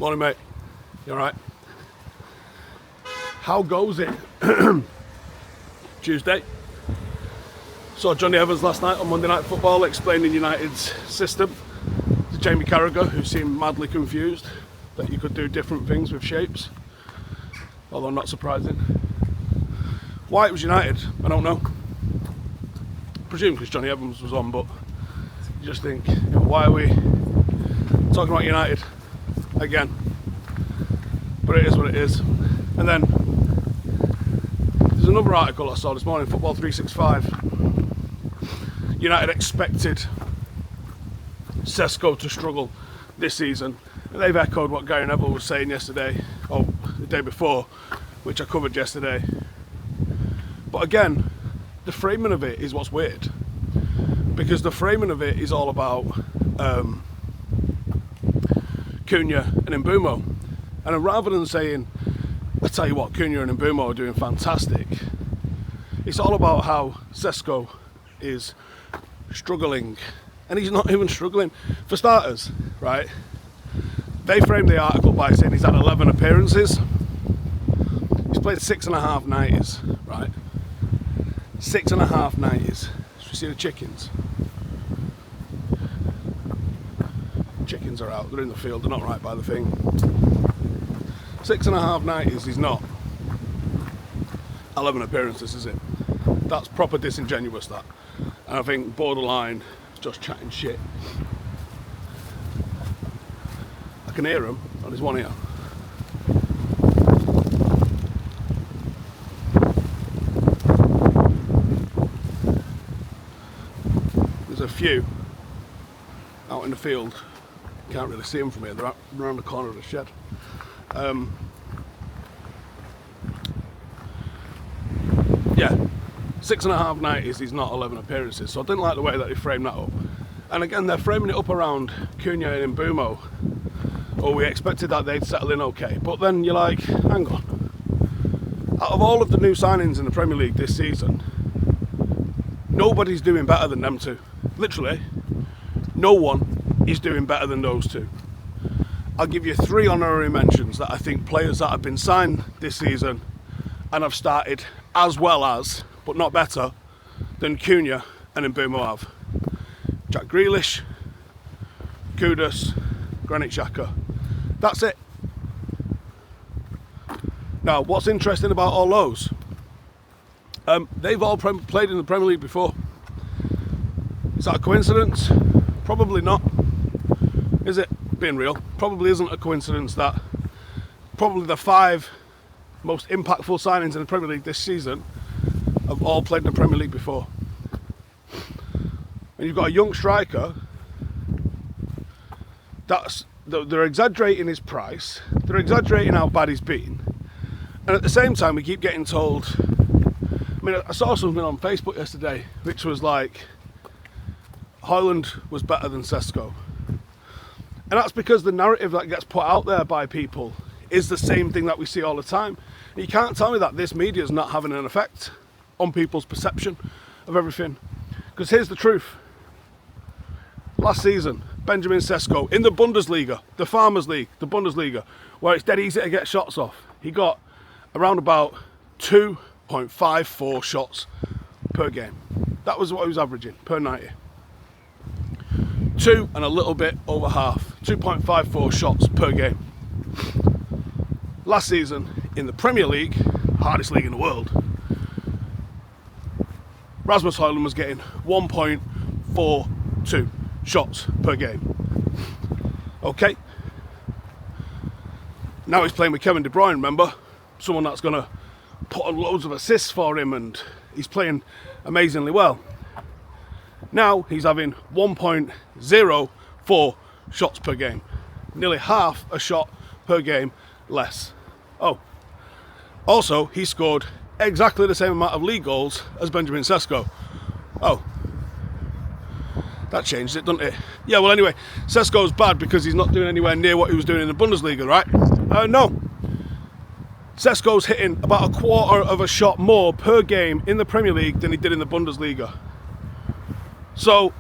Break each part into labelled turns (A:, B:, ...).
A: Morning, mate. You alright? How goes it? Tuesday. Saw Johnny Evans last night on Monday Night Football explaining United's system to Jamie Carragher, who seemed madly confused that you could do different things with shapes, although not surprising. Why it was United, I don't know. I presume because Johnny Evans was on, but you just think, why are we talking about United again? But it is what it is. And then there's another article I saw this morning, Football 365. United expected Šeško to struggle this season, and they've echoed what Gary Neville was saying yesterday, or the day before, which I covered yesterday. But again, the framing of it is what's weird, because the framing of it is all about Cunha and Mbeumo, and rather than saying, I tell you what, Cunha and Mbeumo are doing fantastic, it's all about how Šeško is struggling, and he's not even struggling. For starters, right, they framed the article by saying he's had 11 appearances. He's played 6.5 90s, right? 6.5 90s. Should we see the chickens? Chickens are out, they're in the field, they're not right by the thing. 6.5 90s is not 11 appearances, is it? That's proper disingenuous, that. And I think borderline just chatting shit. I can hear him on his one ear. There's a few out in the field. Can't really see them from here, they're around the corner of the shed. Yeah, 6.5 90s is not 11 appearances, so I didn't like the way that they framed that up. And again, they're framing it up around Cunha and Mbeumo. Oh, we expected that they'd settle in okay, but then you're like, hang on. Out of all of the new signings in the Premier League this season, nobody's doing better than them two. Literally, no one is doing better than those two. I'll give you 3 honorary mentions that I think players that have been signed this season and have started as well as, but not better, than Cunha and Mbeumo have. Jack Grealish, Kudus, Xhaka. That's it. Now, what's interesting about all those? They've all played in the Premier League before. Is that a coincidence? Probably not. Is it? Being real, probably isn't a coincidence that probably the 5 most impactful signings in the Premier League this season have all played in the Premier League before. And you've got a young striker they're exaggerating his price, they're exaggerating how bad he's been, and at the same time we keep getting told, I mean, I saw something on Facebook yesterday which was like, Højlund was better than Šeško. And that's because the narrative that gets put out there by people is the same thing that we see all the time. And you can't tell me that this media is not having an effect on people's perception of everything. Because here's the truth. Last season, Benjamin Šeško in the Bundesliga, the Farmers League, the Bundesliga, where it's dead easy to get shots off, he got around about 2.54 shots per game. That was what he was averaging per 90. 2 and a little bit over half, 2.54 shots per game. Last season in the Premier League, hardest league in the world, Rasmus Højlund was getting 1.42 shots per game. Okay. Now he's playing with Kevin De Bruyne, remember? Someone that's going to put on loads of assists for him, and he's playing amazingly well. Now he's having 1.04 shots per game. Nearly half a shot per game less. Oh, also he scored exactly the same amount of league goals as Benjamin Šeško. Oh, that changed it, doesn't it? Yeah, well anyway, Šeško's bad because he's not doing anywhere near what he was doing in the Bundesliga, right? No. Šeško's hitting about a quarter of a shot more per game in the Premier League than he did in the Bundesliga. So,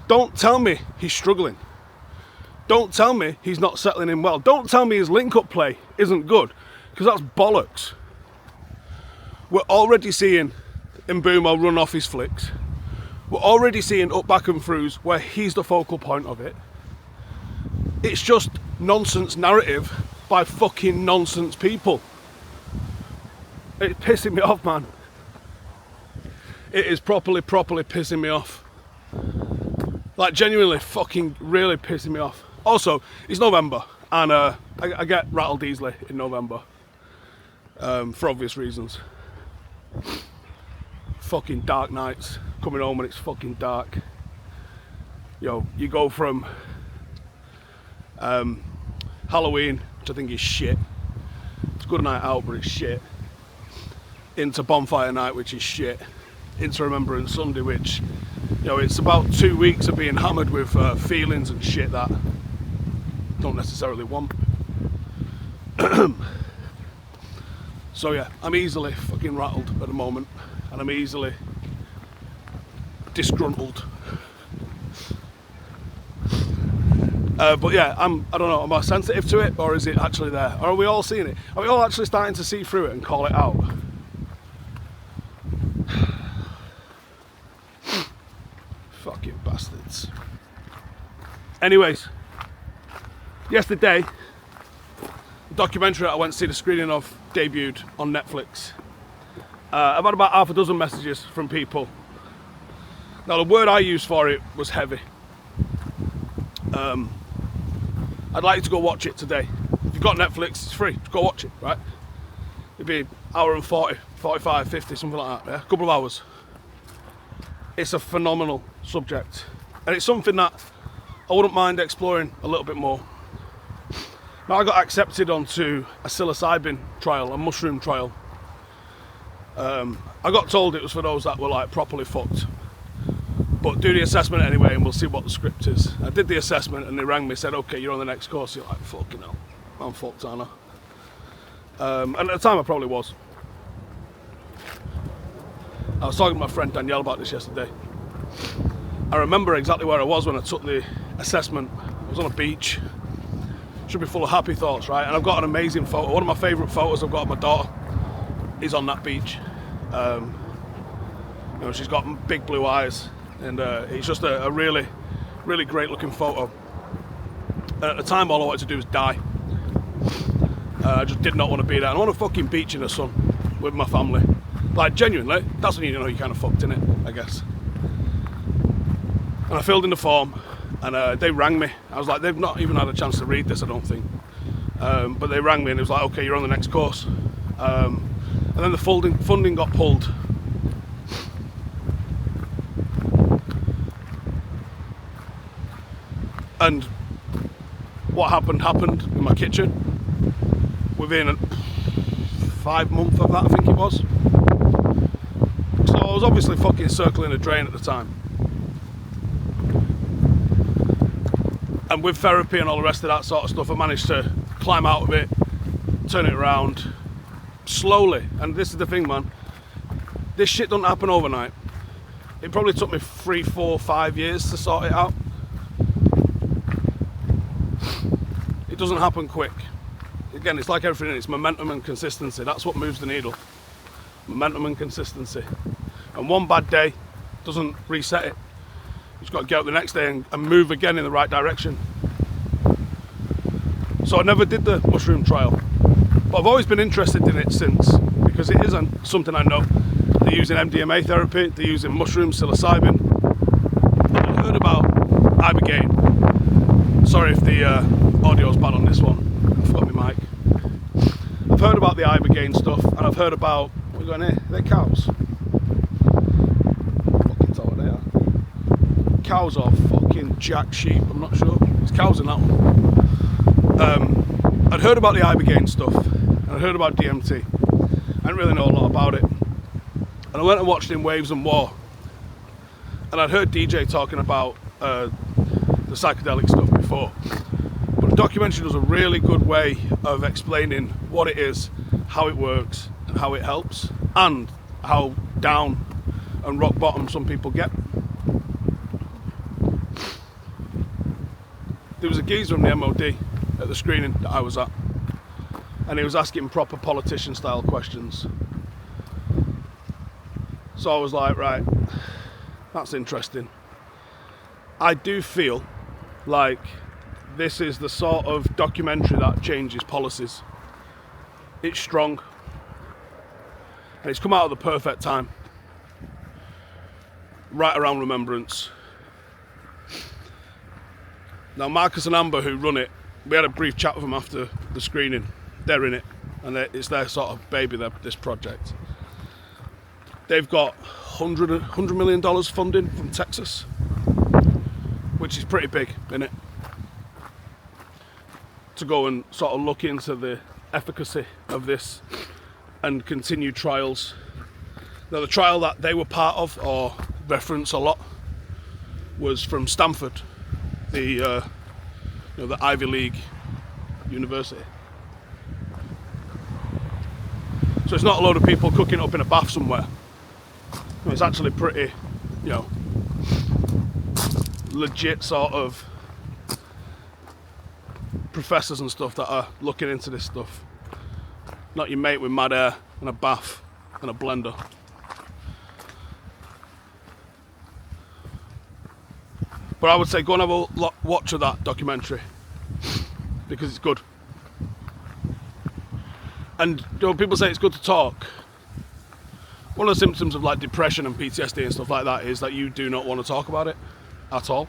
A: don't tell me he's struggling. Don't tell me he's not settling in well. Don't tell me his link-up play isn't good, because that's bollocks. We're already seeing Mbeumo run off his flicks. We're already seeing up, back and throughs where he's the focal point of it. It's just nonsense narrative by fucking nonsense people. It's pissing me off, man. It is properly pissing me off. Like, genuinely fucking really pissing me off. Also, it's November, and I get rattled easily in November. For obvious reasons. Fucking dark nights. Coming home when it's fucking dark. Yo, you go from Halloween, which I think is shit. It's a good night out, but it's shit. Into Bonfire Night, which is shit. Into Remembrance Sunday, which, you know, it's about 2 weeks of being hammered with feelings and shit that don't necessarily want. So yeah, I'm easily fucking rattled at the moment, and I'm easily disgruntled. But yeah, I don't know, am I sensitive to it, or is it actually there? Or are we all seeing it? Are we all actually starting to see through it and call it out? Fucking bastards. Anyways, yesterday, the documentary I went to see the screening of debuted on Netflix. I've had about half a dozen messages from people. Now, the word I used for it was heavy. I'd like you to go watch it today. If you've got Netflix, it's free. Just go watch it, right? It'd be an hour and 40, 45, 50, something like that, yeah? A couple of hours. It's a phenomenal subject. And it's something that I wouldn't mind exploring a little bit more. Now, I got accepted onto a psilocybin trial, a mushroom trial. I got told it was for those that were like properly fucked. But do the assessment anyway and we'll see what the script is. I did the assessment and they rang me, said, okay, you're on the next course. You're like, fucking hell, I'm fucked, aren't I? And at the time I probably was. I was talking to my friend Danielle about this yesterday. I remember exactly where I was when I took the assessment. I was on a beach. Should be full of happy thoughts, right? And I've got an amazing photo. One of my favourite photos I've got of my daughter is on that beach. You know, she's got big blue eyes, and it's just a really, really great looking photo. And at the time, all I wanted to do was die. I just did not want to be there. I'm on a fucking beach in the sun with my family. Like, genuinely, that's when you know you're kind of fucked, innit, I guess. And I filled in the form, and they rang me. I was like, they've not even had a chance to read this, I don't think. But they rang me and it was like, okay, you're on the next course. And then the funding got pulled. And what happened in my kitchen. Within 5 months of that, I think it was. So I was obviously fucking circling a drain at the time. And with therapy and all the rest of that sort of stuff, I managed to climb out of it, turn it around, slowly. And this is the thing, man. This shit doesn't happen overnight. It probably took me 3, 4, 5 years to sort it out. It doesn't happen quick. Again, it's like everything, it's momentum and consistency. That's what moves the needle. Momentum and consistency. And one bad day doesn't reset it. You've got to get up the next day and move again in the right direction. So I never did the mushroom trial. But I've always been interested in it since, because it isn't something I know. They're using MDMA therapy, they're using mushroom, psilocybin. And I heard about ibogaine. Sorry if the audio's bad on this one. I forgot my mic. I've heard about the ibogaine stuff, and I've heard about, what are we going here? Are they cows? Fucking tell what they are. Cows or fucking jack sheep, I'm not sure. There's cows in that one. I'd heard about the ibogaine stuff, and I'd heard about DMT. I didn't really know a lot about it. And I went and watched In Waves and War. And I'd heard DJ talking about the psychedelic stuff before. But the documentary does a really good way of explaining what it is, how it works, and how it helps, and how down and rock bottom some people get. there was a geezer from the MOD at the screening that I was at, and he was asking proper politician style questions. So I was like, right, that's interesting. I do feel like this is the sort of documentary that changes policies. It's strong, and it's come out at the perfect time, right around Remembrance. Now Marcus and Amber, who run it, we had a brief chat with them after the screening. They're in it, and it's their sort of baby, this project. They've got $100 million funding from Texas, which is pretty big, isn't it? To go and sort of look into the efficacy of this and continue trials. Now the trial that they were part of, or reference a lot, was from Stanford, the Ivy League university. So it's not a load of people cooking up in a bath somewhere. It's actually pretty, legit sort of professors and stuff that are looking into this stuff. Not your mate with mad hair and a bath and a blender. But I would say go and have a watch of that documentary, because it's good. And people say it's good to talk. One of the symptoms of like depression and PTSD and stuff like that is that you do not want to talk about it at all.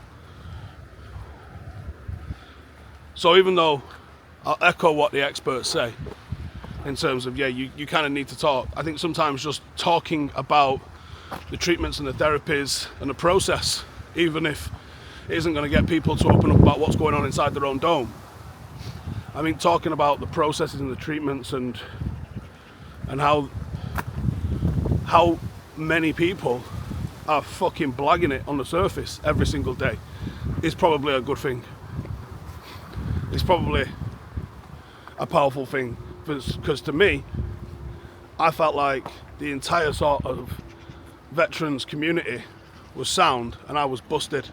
A: So even though I'll echo what the experts say in terms of, you kind of need to talk, I think sometimes just talking about the treatments and the therapies and the process, even if it isn't going to get people to open up about what's going on inside their own dome, I mean, talking about the processes and the treatments and how many people are fucking blagging it on the surface every single day is probably a good thing. It's probably a powerful thing, because to me, I felt like the entire sort of veterans community was sound and I was busted.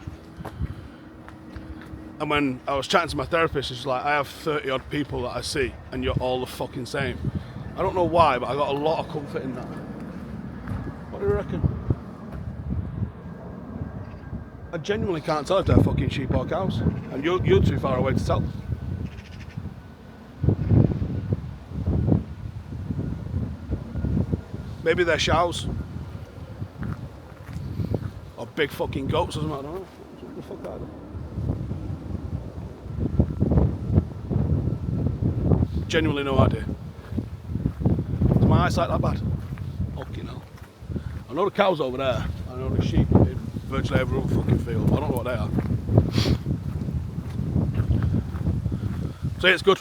A: And when I was chatting to my therapist, she's like, I have 30 odd people that I see and you're all the fucking same. I don't know why, but I got a lot of comfort in that. What do you reckon? I genuinely can't tell if they're fucking sheep or cows, and you're too far away to tell. Maybe they're shows. Or big fucking goats or something, I don't know. What the fuck are they? Genuinely no idea. Is my eyesight that bad? Fucking hell. I know the cows over there. I know the sheep in virtually every other fucking field. I don't know what they are. So yeah, it's good.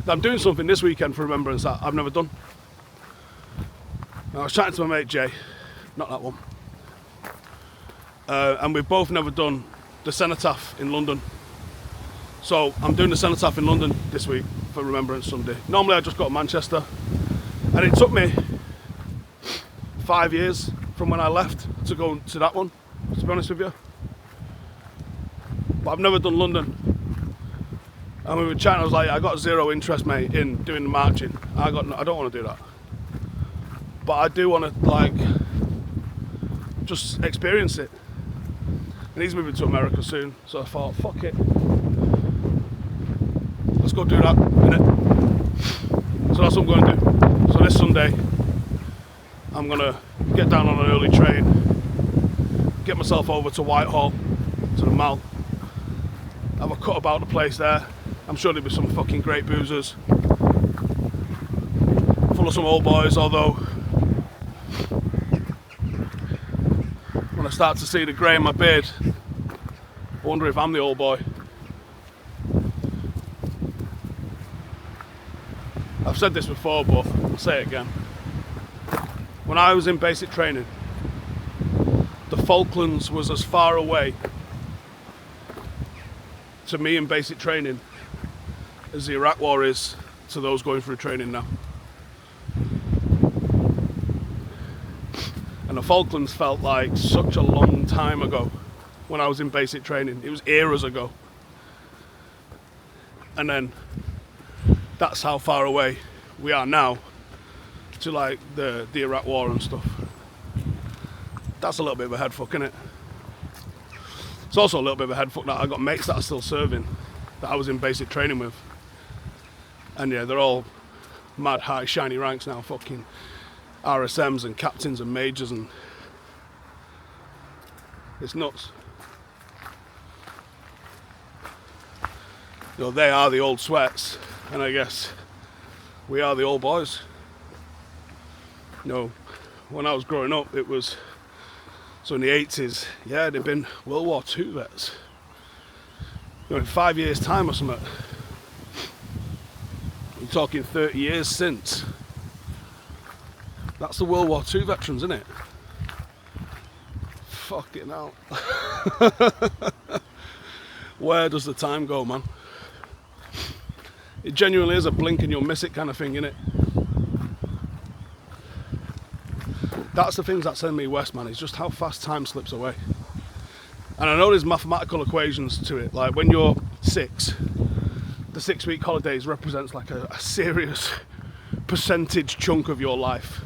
A: I'm doing something this weekend for Remembrance that I've never done. I was chatting to my mate Jay, not that one, and we've both never done the cenotaph in London. So I'm doing the cenotaph in London this week for Remembrance Sunday. Normally I just go to Manchester, and it took me 5 years from when I left to go to that one, to be honest with you. But I've never done London. And we were chatting, I was like, I got zero interest, mate, in doing the marching. I don't want to do that. But I do want to, like, just experience it. And he's moving to America soon, so I thought, fuck it. Let's go do that, innit? So that's what I'm going to do. So this Sunday, I'm going to get down on an early train, get myself over to Whitehall, to the Mall, have a cut about the place there. I'm sure there'll be some fucking great boozers, full of some old boys, although when I start to see the grey in my beard, I wonder if I'm the old boy. I've said this before, but I'll say it again. When I was in basic training, the Falklands was as far away to me in basic training as the Iraq War is to those going through training now. And the Falklands felt like such a long time ago when I was in basic training. It was eras ago. and then that's how far away we are now to like the Iraq war and stuff. That's a little bit of a head fuck, innit? It's also a little bit of a head fuck that I got mates that are still serving, that I was in basic training with. And yeah, they're all mad high shiny ranks now, fucking RSMs and captains and majors, and it's nuts. You know, they are the old sweats, and I guess we are the old boys. You know, when I was growing up, it was, so in the 80s, yeah, they'd been World War II vets. You know, in 5 years' time or something. We're talking 30 years since. That's the World War II veterans, isn't it? Fucking hell. Where does the time go, man? It genuinely is a blink and you'll miss it kind of thing, innit? That's the things that send me west, man, is just how fast time slips away. And I know there's mathematical equations to it, like when you're 6, the 6-week holidays represents like a serious percentage chunk of your life.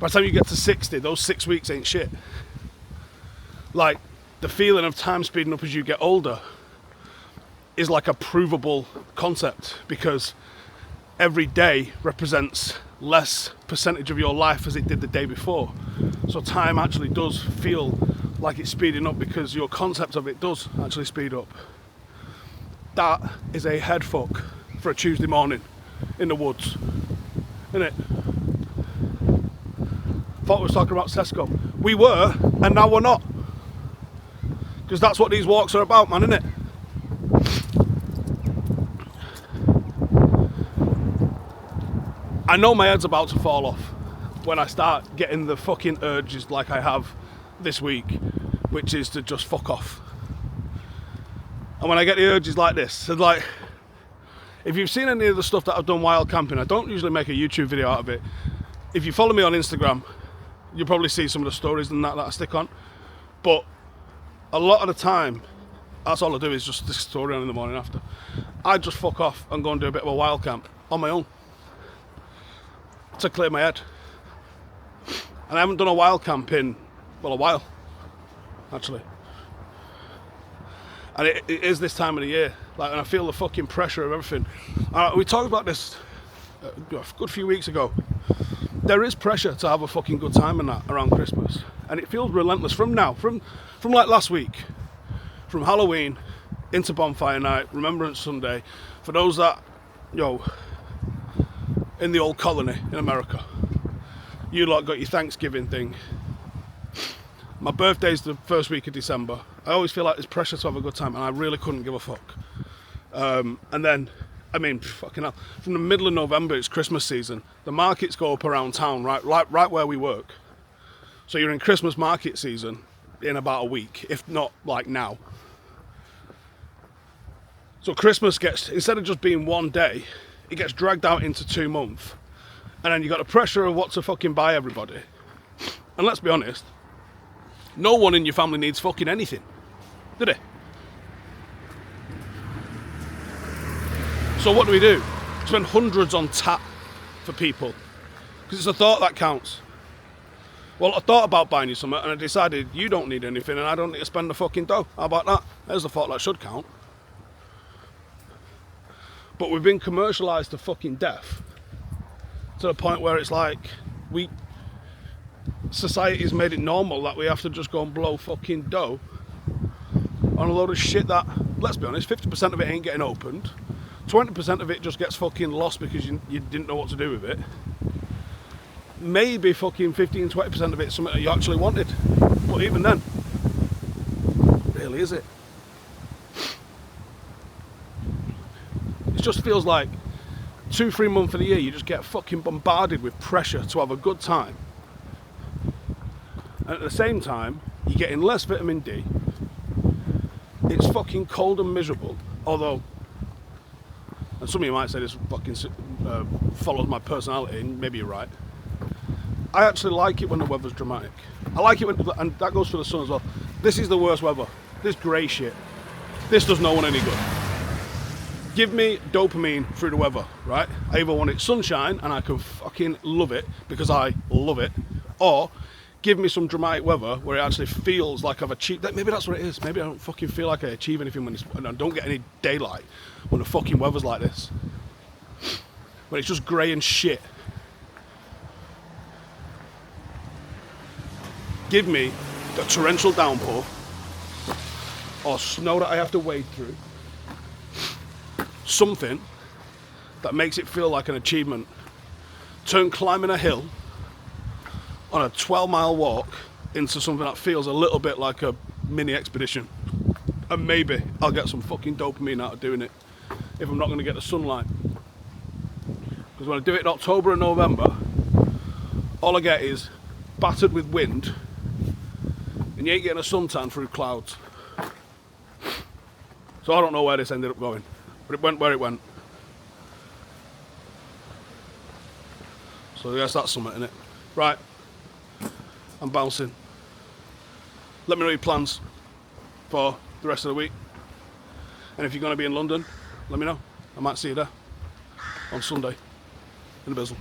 A: By the time you get to 60, those 6 weeks ain't shit. Like, the feeling of time speeding up as you get older is like a provable concept, because every day represents less percentage of your life as it did the day before. So time actually does feel like it's speeding up because your concept of it does actually speed up. That is a head fuck for a Tuesday morning in the woods, isn't it? Thought we was talking about Šeško. We were, and now we're not. Because that's what these walks are about, man, innit? I know my head's about to fall off when I start getting the fucking urges like I have this week, which is to just fuck off. And when I get the urges like this, it's like, if you've seen any of the stuff that I've done wild camping, I don't usually make a YouTube video out of it. If you follow me on Instagram, you'll probably see some of the stories and that I stick on. But a lot of the time, that's all I do is just this story on in the morning after. I just fuck off and go and do a bit of a wild camp on my own to clear my head. And I haven't done a wild camp in, well, a while, actually. And it is this time of the year, like, and I feel the fucking pressure of everything. We talked about this a good few weeks ago. There is pressure to have a fucking good time in that around Christmas, and it feels relentless from now, from like last week, from Halloween into Bonfire Night, Remembrance Sunday. For those that, in the old colony in America, you lot got your Thanksgiving thing. My birthday's the first week of December. I always feel like there's pressure to have a good time, and I really couldn't give a fuck. And then, I mean, fucking hell, from the middle of November, it's Christmas season. The markets go up around town, right where we work. So you're in Christmas market season in about a week, if not like now. So Christmas gets, instead of just being one day, it gets dragged out into 2 months. And then you got the pressure of what to fucking buy everybody. And let's be honest, no one in your family needs fucking anything, do they? So what do? Spend hundreds on tap for people. Because it's a thought that counts. Well, I thought about buying you something and I decided you don't need anything and I don't need to spend the fucking dough. How about that? There's the thought that should count. But we've been commercialised to fucking death. To the point where it's like, society's made it normal that we have to just go and blow fucking dough on a load of shit that, let's be honest, 50% of it ain't getting opened. 20% of it just gets fucking lost because you didn't know what to do with it. Maybe fucking 15-20% of it is something that you actually wanted. But even then, really, is it? It just feels like 2-3 months of the year you just get fucking bombarded with pressure to have a good time. And at the same time, you're getting less vitamin D. It's fucking cold and miserable. Although, and some of you might say this fucking follows my personality, and maybe you're right. I actually like it when the weather's dramatic. I like it when, and that goes for the sun as well. This is the worst weather. This grey shit. This does no one any good. Give me dopamine through the weather, right? I either want it sunshine and I can fucking love it because I love it, or give me some dramatic weather where it actually feels like I've achieved. Maybe that's what it is. Maybe I don't fucking feel like I achieve anything when I don't get any daylight when the fucking weather's like this. When it's just grey and shit. Give me the torrential downpour or snow that I have to wade through. Something that makes it feel like an achievement. Turn climbing a hill on a 12-mile walk into something that feels a little bit like a mini expedition. And maybe I'll get some fucking dopamine out of doing it if I'm not going to get the sunlight. Because when I do it in October and November, all I get is battered with wind and you ain't getting a suntan through clouds. So I don't know where this ended up going, but it went where it went. So yes, that's something, innit? Right, I'm bouncing. Let me know your plans for the rest of the week. And if you're going to be in London, let me know. I might see you there on Sunday in the Bizzle.